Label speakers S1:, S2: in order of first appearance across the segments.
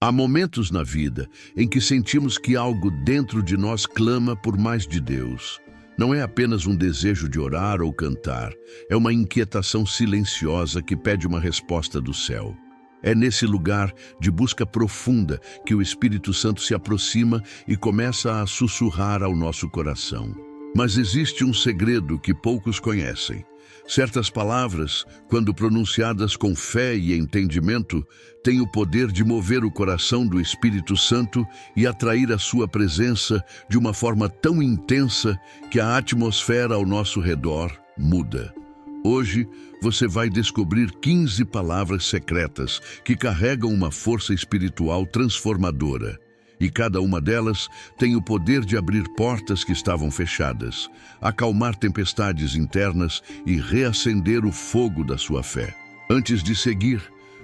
S1: Há momentos na vida em que sentimos que algo dentro de nós clama por mais de Deus. Não é apenas um desejo de orar ou cantar, é uma inquietação silenciosa que pede uma resposta do céu. É nesse lugar de busca profunda que o Espírito Santo se aproxima e começa a sussurrar ao nosso coração. Mas existe um segredo que poucos conhecem. Certas palavras, quando pronunciadas com fé e entendimento, têm o poder de mover o coração do Espírito Santo e atrair a sua presença de uma forma tão intensa que a atmosfera ao nosso redor muda. Hoje, você vai descobrir 15 palavras secretas que carregam uma força espiritual transformadora. E cada uma delas tem o poder de abrir portas que estavam fechadas, acalmar tempestades internas e reacender o fogo da sua fé. Antes de seguir,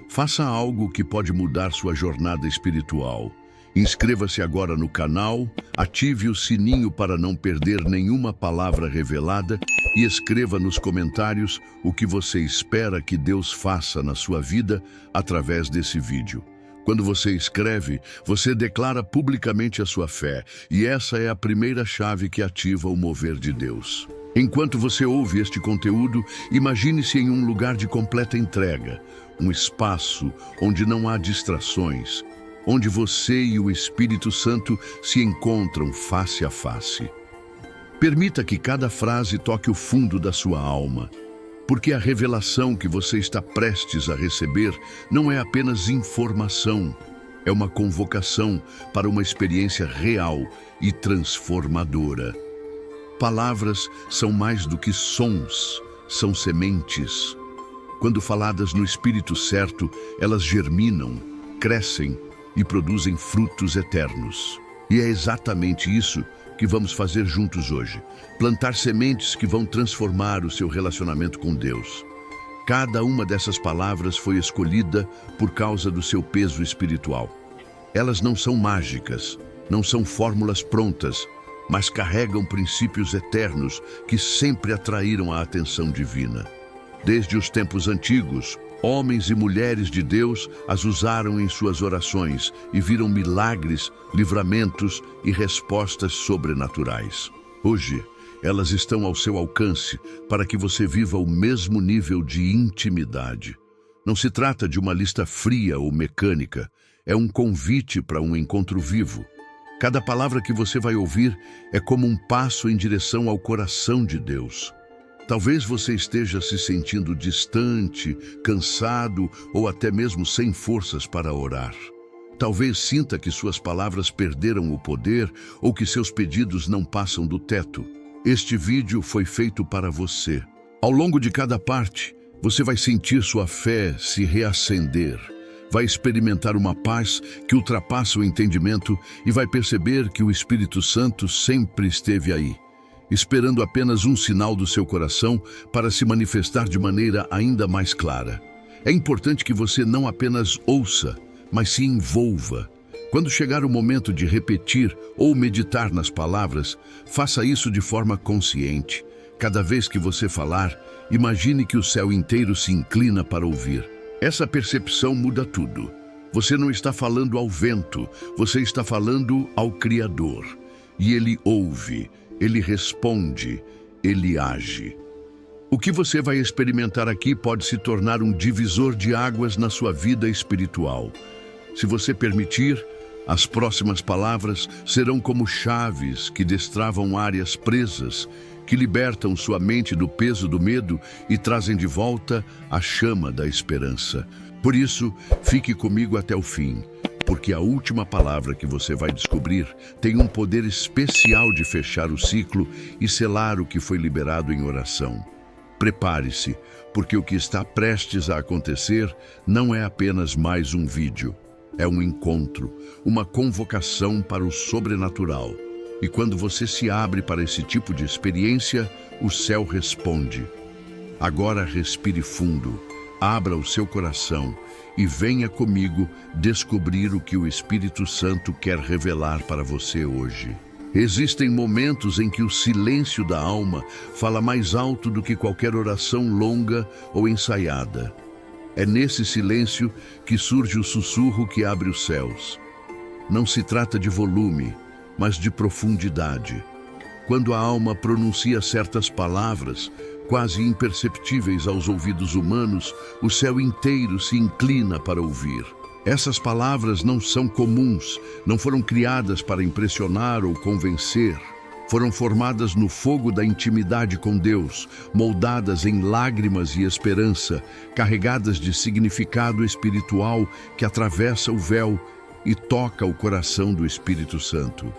S1: faça algo que pode mudar sua jornada espiritual. Inscreva-se agora no canal, ative o sininho para não perder nenhuma palavra revelada e escreva nos comentários o que você espera que Deus faça na sua vida através desse vídeo. Quando você escreve, você declara publicamente a sua fé, e essa é a primeira chave que ativa o mover de Deus. Enquanto você ouve este conteúdo, imagine-se em um lugar de completa entrega, um espaço onde não há distrações, onde você e o Espírito Santo se encontram face a face. Permita que cada frase toque o fundo da sua alma, porque a revelação que você está prestes a receber não é apenas informação, é uma convocação para uma experiência real e transformadora. Palavras são mais do que sons, são sementes. Quando faladas no espírito certo, elas germinam, crescem e produzem frutos eternos. E é exatamente isso que vamos fazer juntos hoje. Plantar sementes que vão transformar o seu relacionamento com Deus. Cada uma dessas palavras foi escolhida por causa do seu peso espiritual. Elas não são mágicas, não são fórmulas prontas, mas carregam princípios eternos que sempre atraíram a atenção divina. Desde os tempos antigos, homens e mulheres de Deus as usaram em suas orações e viram milagres, livramentos e respostas sobrenaturais. Hoje, elas estão ao seu alcance para que você viva o mesmo nível de intimidade. Não se trata de uma lista fria ou mecânica, é um convite para um encontro vivo. Cada palavra que você vai ouvir é como um passo em direção ao coração de Deus. Talvez você esteja se sentindo distante, cansado ou até mesmo sem forças para orar. Talvez sinta que suas palavras perderam o poder ou que seus pedidos não passam do teto. Este vídeo foi feito para você. Ao longo de cada parte, você vai sentir sua fé se reacender. Vai experimentar uma paz que ultrapassa o entendimento e vai perceber que o Espírito Santo sempre esteve aí, esperando apenas um sinal do seu coração para se manifestar de maneira ainda mais clara. É importante que você não apenas ouça, mas se envolva. Quando chegar o momento de repetir ou meditar nas palavras, faça isso de forma consciente. Cada vez que você falar, imagine que o céu inteiro se inclina para ouvir. Essa percepção muda tudo. Você não está falando ao vento, você está falando ao Criador. E Ele ouve, Ele responde, Ele age. O que você vai experimentar aqui pode se tornar um divisor de águas na sua vida espiritual. Se você permitir, as próximas palavras serão como chaves que destravam áreas presas, que libertam sua mente do peso do medo e trazem de volta a chama da esperança. Por isso, fique comigo até o fim, porque a última palavra que você vai descobrir tem um poder especial de fechar o ciclo e selar o que foi liberado em oração. Prepare-se, porque o que está prestes a acontecer não é apenas mais um vídeo. É um encontro, uma convocação para o sobrenatural. E quando você se abre para esse tipo de experiência, o céu responde. Agora respire fundo, abra o seu coração e venha comigo descobrir o que o Espírito Santo quer revelar para você hoje. Existem momentos em que o silêncio da alma fala mais alto do que qualquer oração longa ou ensaiada. É nesse silêncio que surge o sussurro que abre os céus. Não se trata de volume, mas de profundidade. Quando a alma pronuncia certas palavras, quase imperceptíveis aos ouvidos humanos, o céu inteiro se inclina para ouvir. Essas palavras não são comuns, não foram criadas para impressionar ou convencer. Foram formadas no fogo da intimidade com Deus, moldadas em lágrimas e esperança, carregadas de significado espiritual que atravessa o véu e toca o coração do Espírito Santo.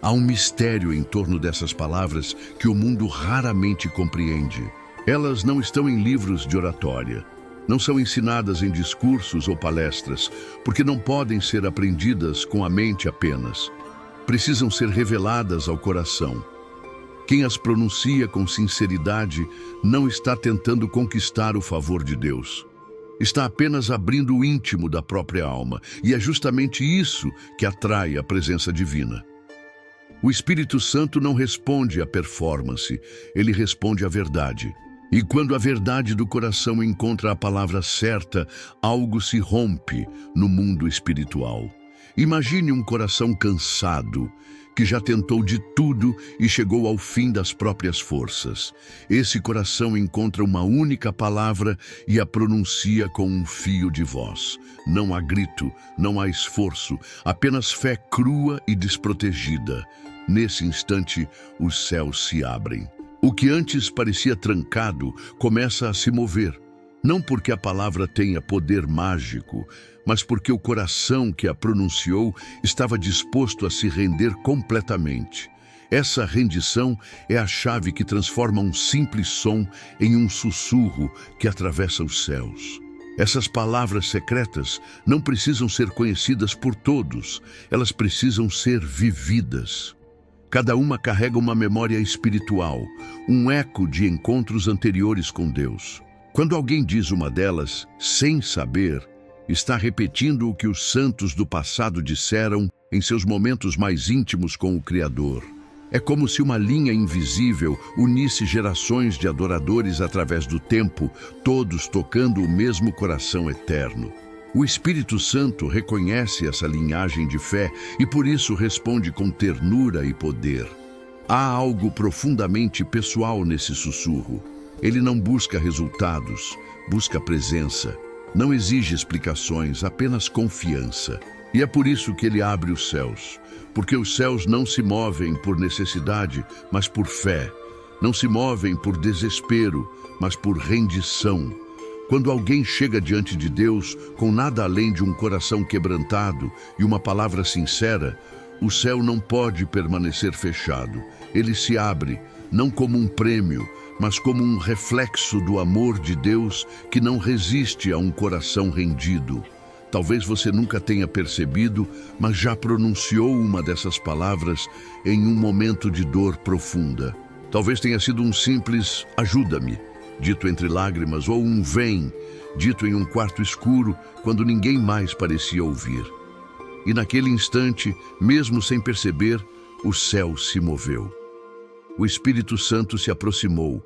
S1: Há um mistério em torno dessas palavras que o mundo raramente compreende. Elas não estão em livros de oratória, não são ensinadas em discursos ou palestras, porque não podem ser aprendidas com a mente apenas. Precisam ser reveladas ao coração. Quem as pronuncia com sinceridade não está tentando conquistar o favor de Deus. Está apenas abrindo o íntimo da própria alma, e é justamente isso que atrai a presença divina. O Espírito Santo não responde à performance, ele responde à verdade. E quando a verdade do coração encontra a palavra certa, algo se rompe no mundo espiritual. Imagine um coração cansado, que já tentou de tudo e chegou ao fim das próprias forças. Esse coração encontra uma única palavra e a pronuncia com um fio de voz. Não há grito, não há esforço, apenas fé crua e desprotegida. Nesse instante, os céus se abrem. O que antes parecia trancado começa a se mover. Não porque a palavra tenha poder mágico, mas porque o coração que a pronunciou estava disposto a se render completamente. Essa rendição é a chave que transforma um simples som em um sussurro que atravessa os céus. Essas palavras secretas não precisam ser conhecidas por todos, elas precisam ser vividas. Cada uma carrega uma memória espiritual, um eco de encontros anteriores com Deus. Quando alguém diz uma delas, sem saber, está repetindo o que os santos do passado disseram em seus momentos mais íntimos com o Criador. É como se uma linha invisível unisse gerações de adoradores através do tempo, todos tocando o mesmo coração eterno. O Espírito Santo reconhece essa linhagem de fé e por isso responde com ternura e poder. Há algo profundamente pessoal nesse sussurro. Ele não busca resultados, busca presença. Não exige explicações, apenas confiança. E é por isso que ele abre os céus. Porque os céus não se movem por necessidade, mas por fé. Não se movem por desespero, mas por rendição. Quando alguém chega diante de Deus com nada além de um coração quebrantado e uma palavra sincera, o céu não pode permanecer fechado. Ele se abre, não como um prêmio, mas como um reflexo do amor de Deus que não resiste a um coração rendido. Talvez você nunca tenha percebido, mas já pronunciou uma dessas palavras em um momento de dor profunda. Talvez tenha sido um simples "ajuda-me", dito entre lágrimas, ou um "vem", dito em um quarto escuro, quando ninguém mais parecia ouvir. E naquele instante, mesmo sem perceber, o céu se moveu. O Espírito Santo se aproximou,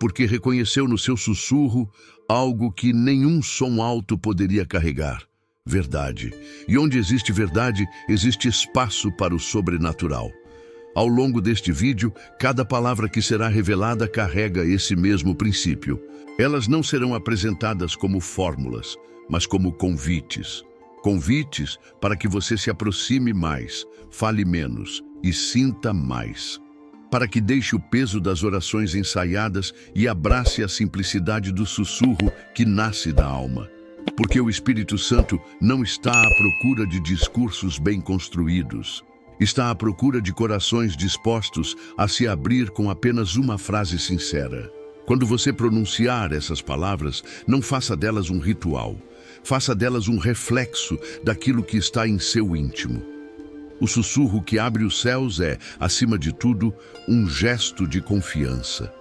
S1: porque reconheceu no seu sussurro algo que nenhum som alto poderia carregar: verdade. E onde existe verdade, existe espaço para o sobrenatural. Ao longo deste vídeo, cada palavra que será revelada carrega esse mesmo princípio. Elas não serão apresentadas como fórmulas, mas como convites. Convites para que você se aproxime mais, fale menos e sinta mais. Para que deixe o peso das orações ensaiadas e abrace a simplicidade do sussurro que nasce da alma. Porque o Espírito Santo não está à procura de discursos bem construídos. Está à procura de corações dispostos a se abrir com apenas uma frase sincera. Quando você pronunciar essas palavras, não faça delas um ritual. Faça delas um reflexo daquilo que está em seu íntimo. O sussurro que abre os céus é, acima de tudo, um gesto de confiança.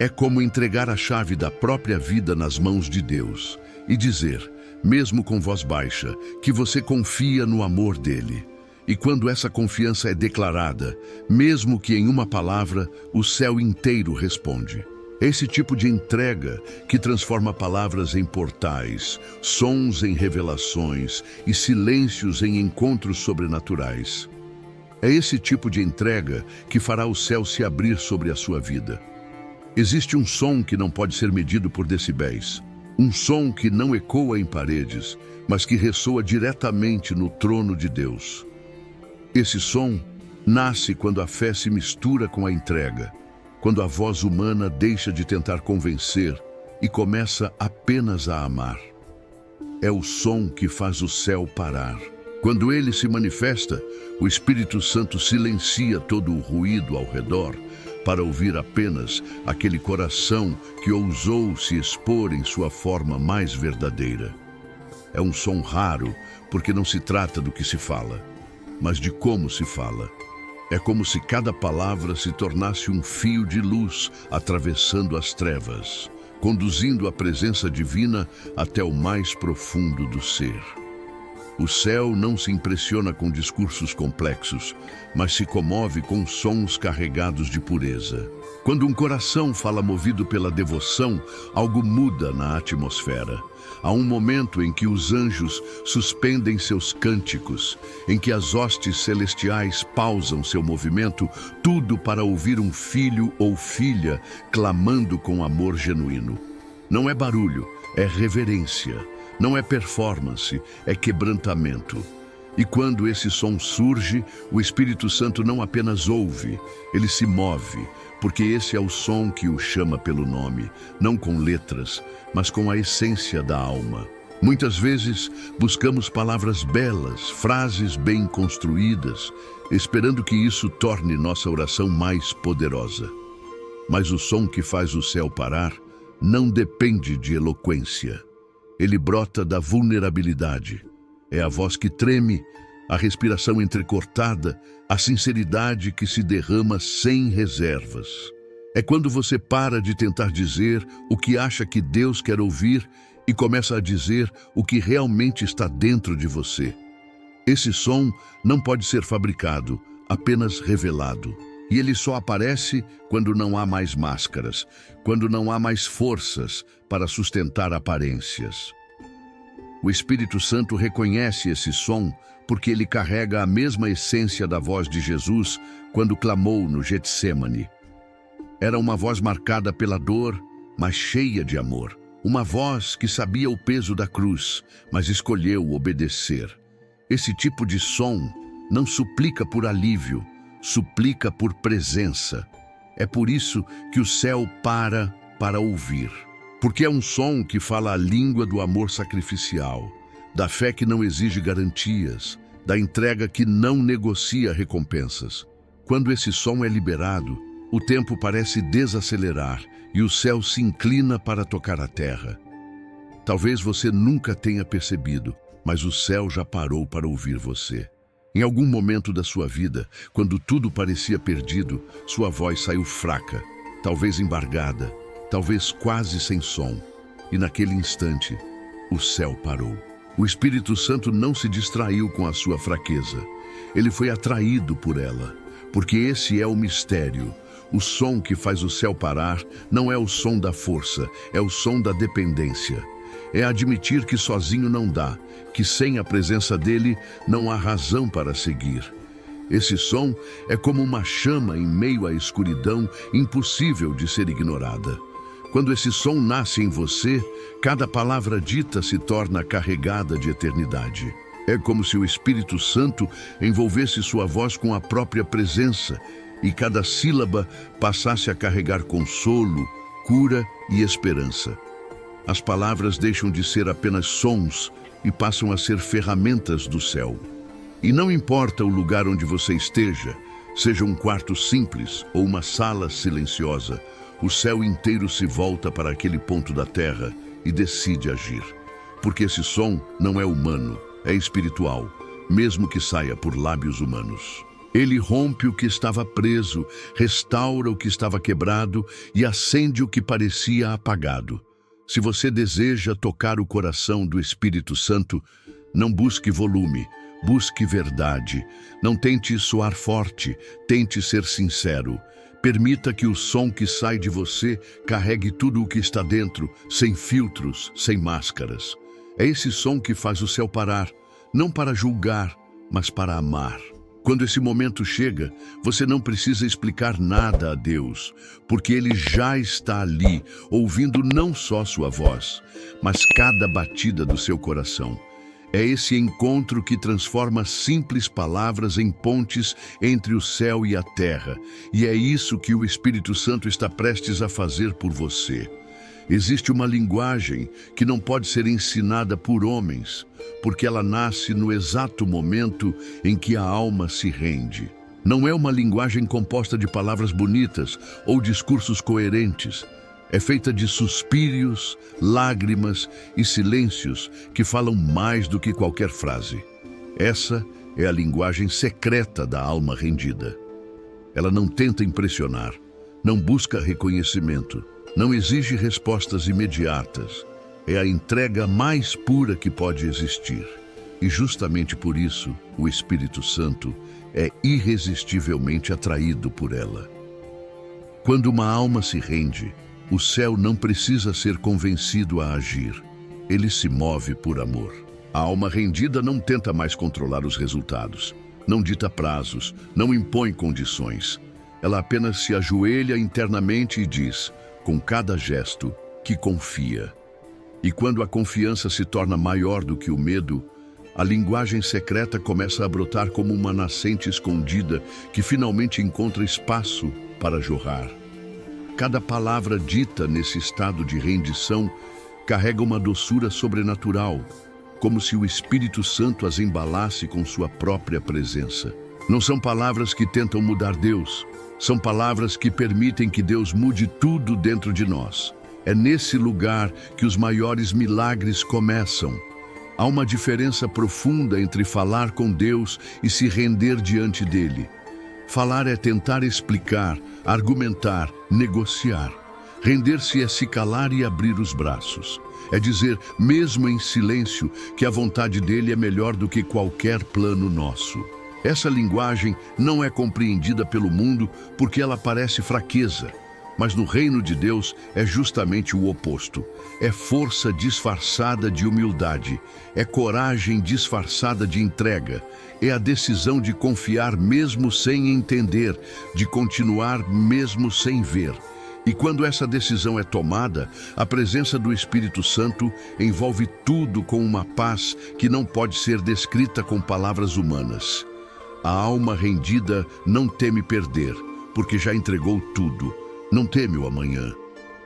S1: É como entregar a chave da própria vida nas mãos de Deus e dizer, mesmo com voz baixa, que você confia no amor dele. E quando essa confiança é declarada, mesmo que em uma palavra, o céu inteiro responde. É esse tipo de entrega que transforma palavras em portais, sons em revelações e silêncios em encontros sobrenaturais. É esse tipo de entrega que fará o céu se abrir sobre a sua vida. Existe um som que não pode ser medido por decibéis. Um som que não ecoa em paredes, mas que ressoa diretamente no trono de Deus. Esse som nasce quando a fé se mistura com a entrega, quando a voz humana deixa de tentar convencer e começa apenas a amar. É o som que faz o céu parar. Quando ele se manifesta, o Espírito Santo silencia todo o ruído ao redor para ouvir apenas aquele coração que ousou se expor em sua forma mais verdadeira. É um som raro porque não se trata do que se fala, mas de como se fala. É como se cada palavra se tornasse um fio de luz atravessando as trevas, conduzindo a presença divina até o mais profundo do ser. O céu não se impressiona com discursos complexos, mas se comove com sons carregados de pureza. Quando um coração fala movido pela devoção, algo muda na atmosfera. Há um momento em que os anjos suspendem seus cânticos, em que as hostes celestiais pausam seu movimento, tudo para ouvir um filho ou filha clamando com amor genuíno. Não é barulho, é reverência. Não é performance, é quebrantamento. E quando esse som surge, o Espírito Santo não apenas ouve, ele se move, porque esse é o som que o chama pelo nome, não com letras, mas com a essência da alma. Muitas vezes buscamos palavras belas, frases bem construídas, esperando que isso torne nossa oração mais poderosa. Mas o som que faz o céu parar não depende de eloquência. Ele brota da vulnerabilidade. É a voz que treme, a respiração entrecortada, a sinceridade que se derrama sem reservas. É quando você para de tentar dizer o que acha que Deus quer ouvir e começa a dizer o que realmente está dentro de você. Esse som não pode ser fabricado, apenas revelado. E ele só aparece quando não há mais máscaras, quando não há mais forças para sustentar aparências. O Espírito Santo reconhece esse som porque ele carrega a mesma essência da voz de Jesus quando clamou no Getsêmani. Era uma voz marcada pela dor, mas cheia de amor. Uma voz que sabia o peso da cruz, mas escolheu obedecer. Esse tipo de som não suplica por alívio, suplica por presença. É por isso que o céu para ouvir. Porque é um som que fala a língua do amor sacrificial, da fé que não exige garantias, da entrega que não negocia recompensas. Quando esse som é liberado, o tempo parece desacelerar e o céu se inclina para tocar a terra. Talvez você nunca tenha percebido, mas o céu já parou para ouvir você. Em algum momento da sua vida, quando tudo parecia perdido, sua voz saiu fraca, talvez embargada, talvez quase sem som. E naquele instante, o céu parou. O Espírito Santo não se distraiu com a sua fraqueza. Ele foi atraído por ela, porque esse é o mistério. O som que faz o céu parar não é o som da força, é o som da dependência. É admitir que sozinho não dá, que sem a presença dele não há razão para seguir. Esse som é como uma chama em meio à escuridão, impossível de ser ignorada. Quando esse som nasce em você, cada palavra dita se torna carregada de eternidade. É como se o Espírito Santo envolvesse sua voz com a própria presença e cada sílaba passasse a carregar consolo, cura e esperança. As palavras deixam de ser apenas sons e passam a ser ferramentas do céu. E não importa o lugar onde você esteja, seja um quarto simples ou uma sala silenciosa, o céu inteiro se volta para aquele ponto da terra e decide agir. Porque esse som não é humano, é espiritual, mesmo que saia por lábios humanos. Ele rompe o que estava preso, restaura o que estava quebrado e acende o que parecia apagado. Se você deseja tocar o coração do Espírito Santo, não busque volume, Busque verdade. Não tente soar forte, tente ser sincero. Permita que o som que sai de você carregue tudo o que está dentro, sem filtros, sem máscaras. É esse som que faz o céu parar, não para julgar, mas para amar. Quando esse momento chega, você não precisa explicar nada a Deus, porque Ele já está ali, ouvindo não só sua voz, mas cada batida do seu coração. É esse encontro que transforma simples palavras em pontes entre o céu e a terra, e é isso que o Espírito Santo está prestes a fazer por você. Existe uma linguagem que não pode ser ensinada por homens, porque ela nasce no exato momento em que a alma se rende. Não é uma linguagem composta de palavras bonitas ou discursos coerentes. É feita de suspiros, lágrimas e silêncios que falam mais do que qualquer frase. Essa é a linguagem secreta da alma rendida. Ela não tenta impressionar, não busca reconhecimento, não exige respostas imediatas. É a entrega mais pura que pode existir. E justamente por isso, o Espírito Santo é irresistivelmente atraído por ela. Quando uma alma se rende, o céu não precisa ser convencido a agir. Ele se move por amor. A alma rendida não tenta mais controlar os resultados, não dita prazos, não impõe condições. Ela apenas se ajoelha internamente e diz, com cada gesto, que confia. E quando a confiança se torna maior do que o medo, a linguagem secreta começa a brotar como uma nascente escondida que finalmente encontra espaço para jorrar. Cada palavra dita nesse estado de rendição carrega uma doçura sobrenatural, como se o Espírito Santo as embalasse com sua própria presença. Não são palavras que tentam mudar Deus, são palavras que permitem que Deus mude tudo dentro de nós. É nesse lugar que os maiores milagres começam. Há uma diferença profunda entre falar com Deus e se render diante dele. Falar é tentar explicar, argumentar, negociar. Render-se é se calar e abrir os braços. É dizer, mesmo em silêncio, que a vontade dele é melhor do que qualquer plano nosso. Essa linguagem não é compreendida pelo mundo porque ela parece fraqueza. Mas no reino de Deus é justamente o oposto. É força disfarçada de humildade, é coragem disfarçada de entrega, é a decisão de confiar mesmo sem entender, de continuar mesmo sem ver. E quando essa decisão é tomada, a presença do Espírito Santo envolve tudo com uma paz que não pode ser descrita com palavras humanas. A alma rendida não teme perder, porque já entregou tudo. Não teme o amanhã,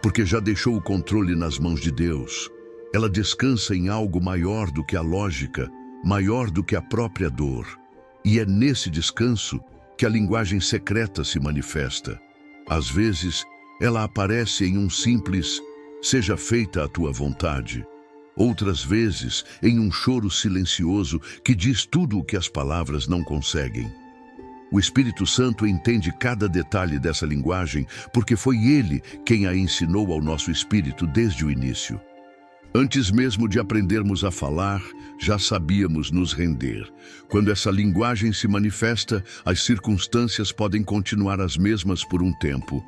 S1: porque já deixou o controle nas mãos de Deus. Ela descansa em algo maior do que a lógica, maior do que a própria dor. E é nesse descanso que a linguagem secreta se manifesta. Às vezes, ela aparece em um simples "seja feita a tua vontade". Outras vezes, em um choro silencioso que diz tudo o que as palavras não conseguem. O Espírito Santo entende cada detalhe dessa linguagem porque foi Ele quem a ensinou ao nosso espírito desde o início. Antes mesmo de aprendermos a falar, já sabíamos nos render. Quando essa linguagem se manifesta, as circunstâncias podem continuar as mesmas por um tempo,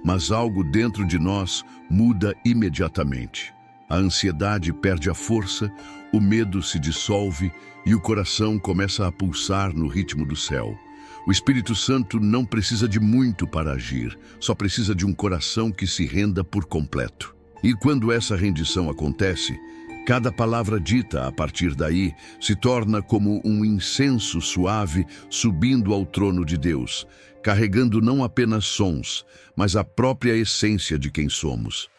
S1: mas algo dentro de nós muda imediatamente. A ansiedade perde a força, o medo se dissolve e o coração começa a pulsar no ritmo do céu. O Espírito Santo não precisa de muito para agir, só precisa de um coração que se renda por completo. E quando essa rendição acontece, cada palavra dita a partir daí se torna como um incenso suave subindo ao trono de Deus, carregando não apenas sons, mas a própria essência de quem somos.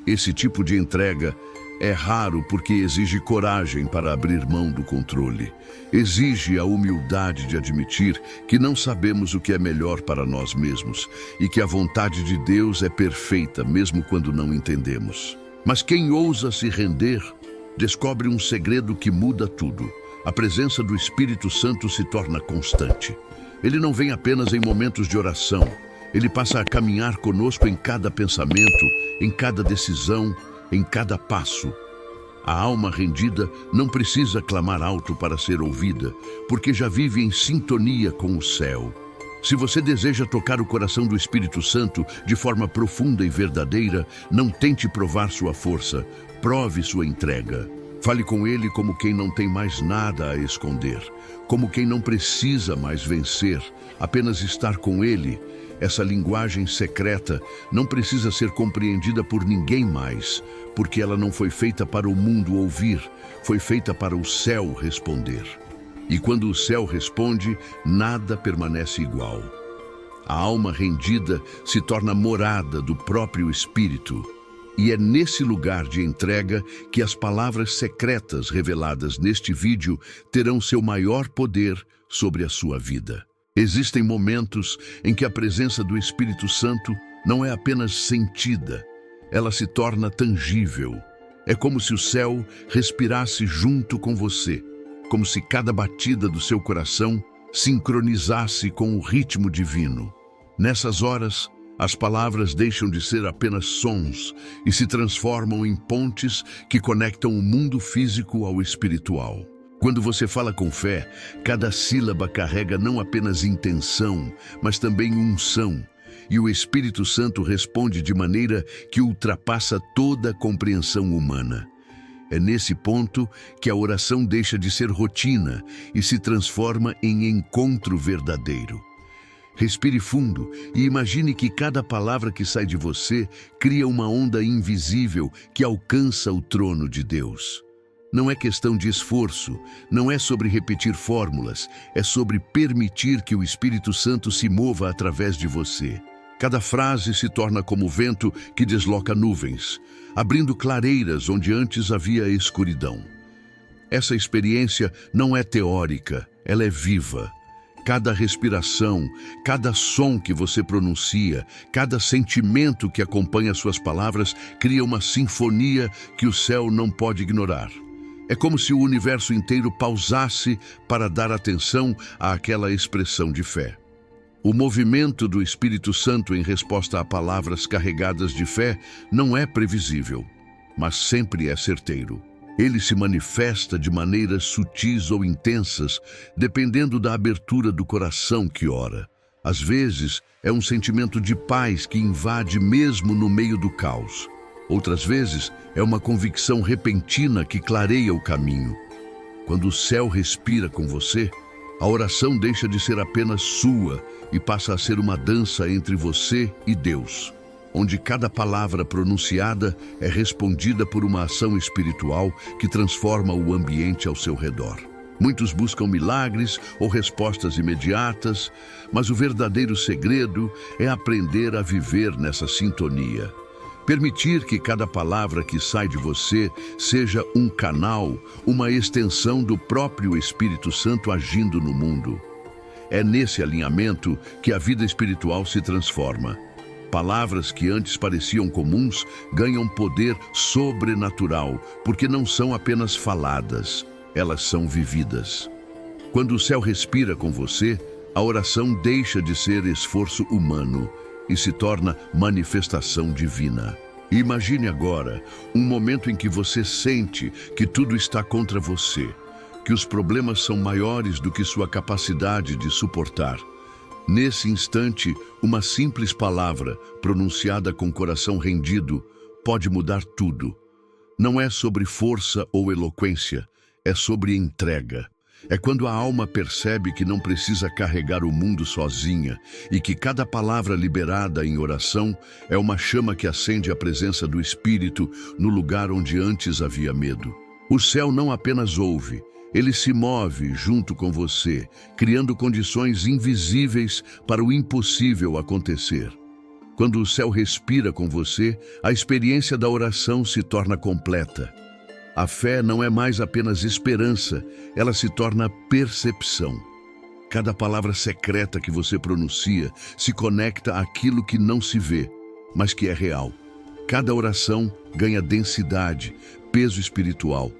S1: Esse tipo de entrega é raro porque exige coragem para abrir mão do controle. Exige a humildade de admitir que não sabemos o que é melhor para nós mesmos e que a vontade de Deus é perfeita, mesmo quando não entendemos. Mas quem ousa se render, descobre um segredo que muda tudo. A presença do Espírito Santo se torna constante. Ele não vem apenas em momentos de oração. Ele passa a caminhar conosco em cada pensamento, em cada decisão, em cada passo. A alma rendida não precisa clamar alto para ser ouvida, porque já vive em sintonia com o céu. Se você deseja tocar o coração do Espírito Santo de forma profunda e verdadeira, não tente provar sua força, prove sua entrega. Fale com ele como quem não tem mais nada a esconder, como quem não precisa mais vencer, apenas estar com ele. Essa linguagem secreta não precisa ser compreendida por ninguém mais, porque ela não foi feita para o mundo ouvir, foi feita para o céu responder. E quando o céu responde, nada permanece igual. A alma rendida se torna morada do próprio Espírito. E é nesse lugar de entrega que as palavras secretas reveladas neste vídeo terão seu maior poder sobre a sua vida. Existem momentos em que a presença do Espírito Santo não é apenas sentida, ela se torna tangível. É como se o céu respirasse junto com você, como se cada batida do seu coração sincronizasse com o ritmo divino. Nessas horas, as palavras deixam de ser apenas sons e se transformam em pontes que conectam o mundo físico ao espiritual. Quando você fala com fé, cada sílaba carrega não apenas intenção, mas também unção. E o Espírito Santo responde de maneira que ultrapassa toda a compreensão humana. É nesse ponto que a oração deixa de ser rotina e se transforma em encontro verdadeiro. Respire fundo e imagine que cada palavra que sai de você cria uma onda invisível que alcança o trono de Deus. Não é questão de esforço, não é sobre repetir fórmulas, é sobre permitir que o Espírito Santo se mova através de você. Cada frase se torna como vento que desloca nuvens, abrindo clareiras onde antes havia escuridão. Essa experiência não é teórica, ela é viva. Cada respiração, cada som que você pronuncia, cada sentimento que acompanha suas palavras cria uma sinfonia que o céu não pode ignorar. É como se o universo inteiro pausasse para dar atenção àquela expressão de fé. O movimento do Espírito Santo em resposta a palavras carregadas de fé não é previsível, mas sempre é certeiro. Ele se manifesta de maneiras sutis ou intensas, dependendo da abertura do coração que ora. Às vezes, é um sentimento de paz que invade mesmo no meio do caos. Outras vezes, é uma convicção repentina que clareia o caminho. Quando o céu respira com você, a oração deixa de ser apenas sua e passa a ser uma dança entre você e Deus, onde cada palavra pronunciada é respondida por uma ação espiritual que transforma o ambiente ao seu redor. Muitos buscam milagres ou respostas imediatas, mas o verdadeiro segredo é aprender a viver nessa sintonia. Permitir que cada palavra que sai de você seja um canal, uma extensão do próprio Espírito Santo agindo no mundo. É nesse alinhamento que a vida espiritual se transforma. Palavras que antes pareciam comuns ganham poder sobrenatural, porque não são apenas faladas, elas são vividas. Quando o céu respira com você, a oração deixa de ser esforço humano e se torna manifestação divina. Imagine agora um momento em que você sente que tudo está contra você, que os problemas são maiores do que sua capacidade de suportar. Nesse instante, uma simples palavra, pronunciada com coração rendido, pode mudar tudo. Não é sobre força ou eloquência, é sobre entrega. É quando a alma percebe que não precisa carregar o mundo sozinha e que cada palavra liberada em oração é uma chama que acende a presença do Espírito no lugar onde antes havia medo. O céu não apenas ouve, ele se move junto com você, criando condições invisíveis para o impossível acontecer. Quando o céu respira com você, a experiência da oração se torna completa. A fé não é mais apenas esperança, ela se torna percepção. Cada palavra secreta que você pronuncia se conecta àquilo que não se vê, mas que é real. Cada oração ganha densidade, peso espiritual,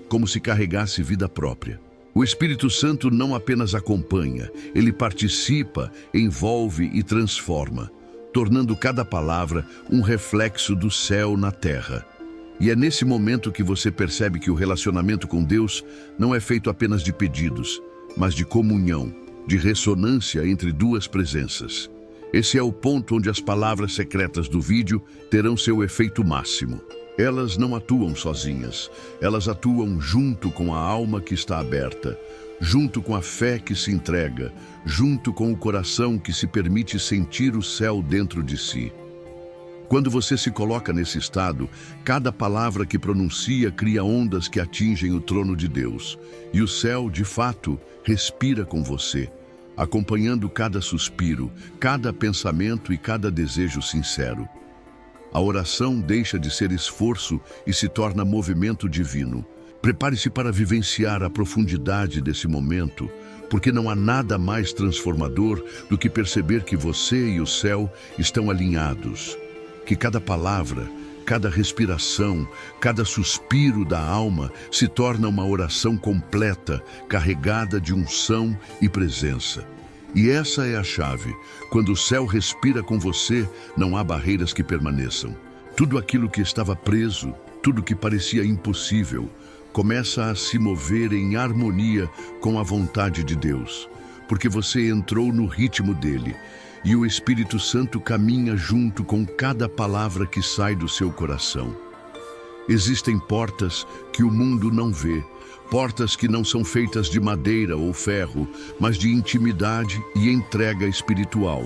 S1: como se carregasse vida própria. O Espírito Santo não apenas acompanha, ele participa, envolve e transforma, tornando cada palavra um reflexo do céu na terra. E é nesse momento que você percebe que o relacionamento com Deus não é feito apenas de pedidos, mas de comunhão, de ressonância entre duas presenças. Esse é o ponto onde as palavras secretas do vídeo terão seu efeito máximo. Elas não atuam sozinhas, elas atuam junto com a alma que está aberta, junto com a fé que se entrega, junto com o coração que se permite sentir o céu dentro de si. Quando você se coloca nesse estado, cada palavra que pronuncia cria ondas que atingem o trono de Deus. E o céu, de fato, respira com você, acompanhando cada suspiro, cada pensamento e cada desejo sincero. A oração deixa de ser esforço e se torna movimento divino. Prepare-se para vivenciar a profundidade desse momento, porque não há nada mais transformador do que perceber que você e o céu estão alinhados. Que cada palavra, cada respiração, cada suspiro da alma se torna uma oração completa, carregada de unção e presença. E essa é a chave. Quando o céu respira com você, não há barreiras que permaneçam. Tudo aquilo que estava preso, tudo que parecia impossível, começa a se mover em harmonia com a vontade de Deus, porque você entrou no ritmo dele. E o Espírito Santo caminha junto com cada palavra que sai do seu coração. Existem portas que o mundo não vê, portas que não são feitas de madeira ou ferro, mas de intimidade e entrega espiritual.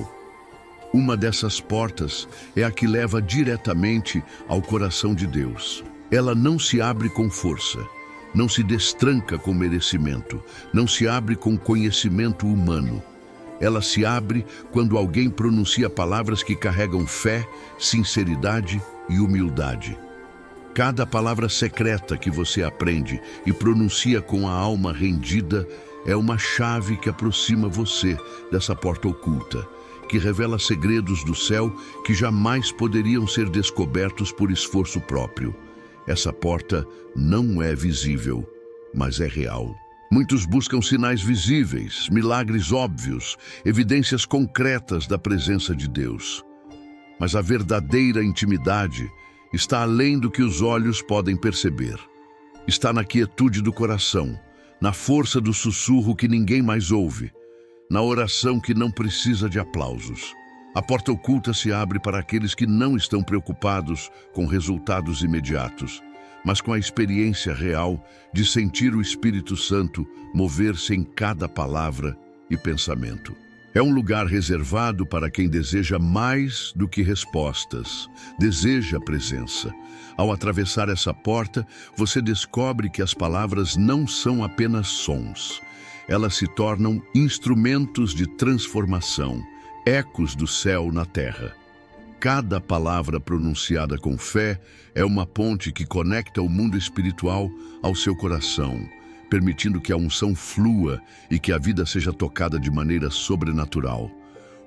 S1: Uma dessas portas é a que leva diretamente ao coração de Deus. Ela não se abre com força, não se destranca com merecimento, não se abre com conhecimento humano. Ela se abre quando alguém pronuncia palavras que carregam fé, sinceridade e humildade. Cada palavra secreta que você aprende e pronuncia com a alma rendida é uma chave que aproxima você dessa porta oculta, que revela segredos do céu que jamais poderiam ser descobertos por esforço próprio. Essa porta não é visível, mas é real. Muitos buscam sinais visíveis, milagres óbvios, evidências concretas da presença de Deus. Mas a verdadeira intimidade está além do que os olhos podem perceber. Está na quietude do coração, na força do sussurro que ninguém mais ouve, na oração que não precisa de aplausos. A porta oculta se abre para aqueles que não estão preocupados com resultados imediatos, mas com a experiência real de sentir o Espírito Santo mover-se em cada palavra e pensamento. É um lugar reservado para quem deseja mais do que respostas, deseja presença. Ao atravessar essa porta, você descobre que as palavras não são apenas sons. Elas se tornam instrumentos de transformação, ecos do céu na terra. Cada palavra pronunciada com fé é uma ponte que conecta o mundo espiritual ao seu coração, permitindo que a unção flua e que a vida seja tocada de maneira sobrenatural.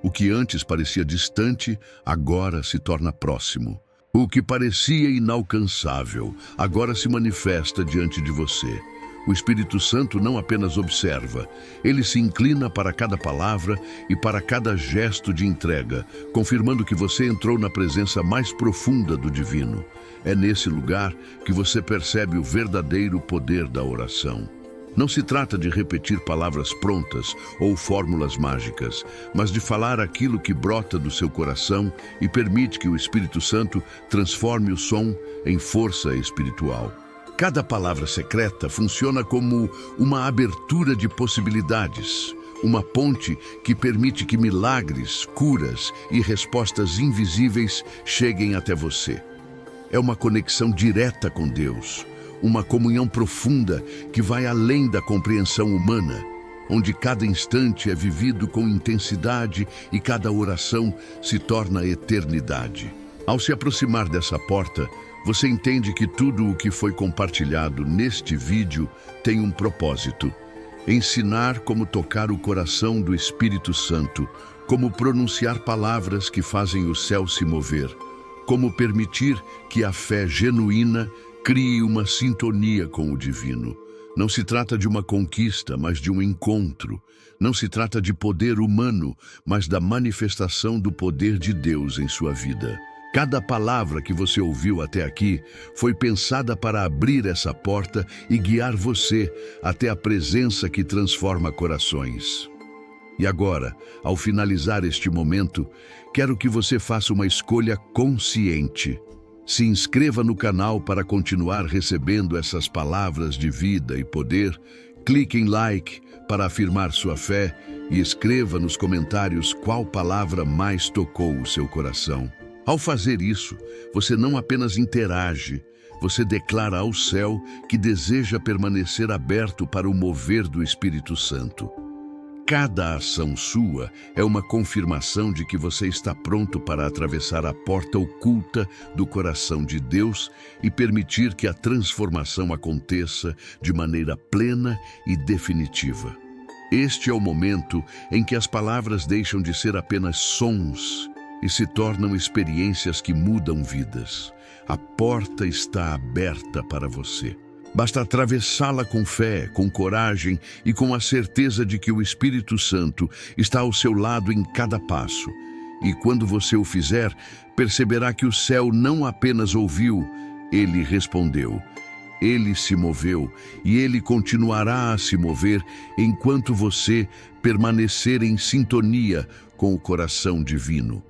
S1: O que antes parecia distante, agora se torna próximo. O que parecia inalcançável, agora se manifesta diante de você. O Espírito Santo não apenas observa, ele se inclina para cada palavra e para cada gesto de entrega, confirmando que você entrou na presença mais profunda do divino. É nesse lugar que você percebe o verdadeiro poder da oração. Não se trata de repetir palavras prontas ou fórmulas mágicas, mas de falar aquilo que brota do seu coração e permite que o Espírito Santo transforme o som em força espiritual. Cada palavra secreta funciona como uma abertura de possibilidades, uma ponte que permite que milagres, curas e respostas invisíveis cheguem até você. É uma conexão direta com Deus, uma comunhão profunda que vai além da compreensão humana, onde cada instante é vivido com intensidade e cada oração se torna eternidade. Ao se aproximar dessa porta, você entende que tudo o que foi compartilhado neste vídeo tem um propósito: ensinar como tocar o coração do Espírito Santo, como pronunciar palavras que fazem o céu se mover, como permitir que a fé genuína crie uma sintonia com o divino. Não se trata de uma conquista, mas de um encontro. Não se trata de poder humano, mas da manifestação do poder de Deus em sua vida. Cada palavra que você ouviu até aqui foi pensada para abrir essa porta e guiar você até a presença que transforma corações. E agora, ao finalizar este momento, quero que você faça uma escolha consciente. Se inscreva no canal para continuar recebendo essas palavras de vida e poder. Clique em like para afirmar sua fé e escreva nos comentários qual palavra mais tocou o seu coração. Ao fazer isso, você não apenas interage, você declara ao céu que deseja permanecer aberto para o mover do Espírito Santo. Cada ação sua é uma confirmação de que você está pronto para atravessar a porta oculta do coração de Deus e permitir que a transformação aconteça de maneira plena e definitiva. Este é o momento em que as palavras deixam de ser apenas sons e se tornam experiências que mudam vidas. A porta está aberta para você. Basta atravessá-la com fé, com coragem e com a certeza de que o Espírito Santo está ao seu lado em cada passo. E quando você o fizer, perceberá que o céu não apenas ouviu, ele respondeu. Ele se moveu e ele continuará a se mover enquanto você permanecer em sintonia com o coração divino.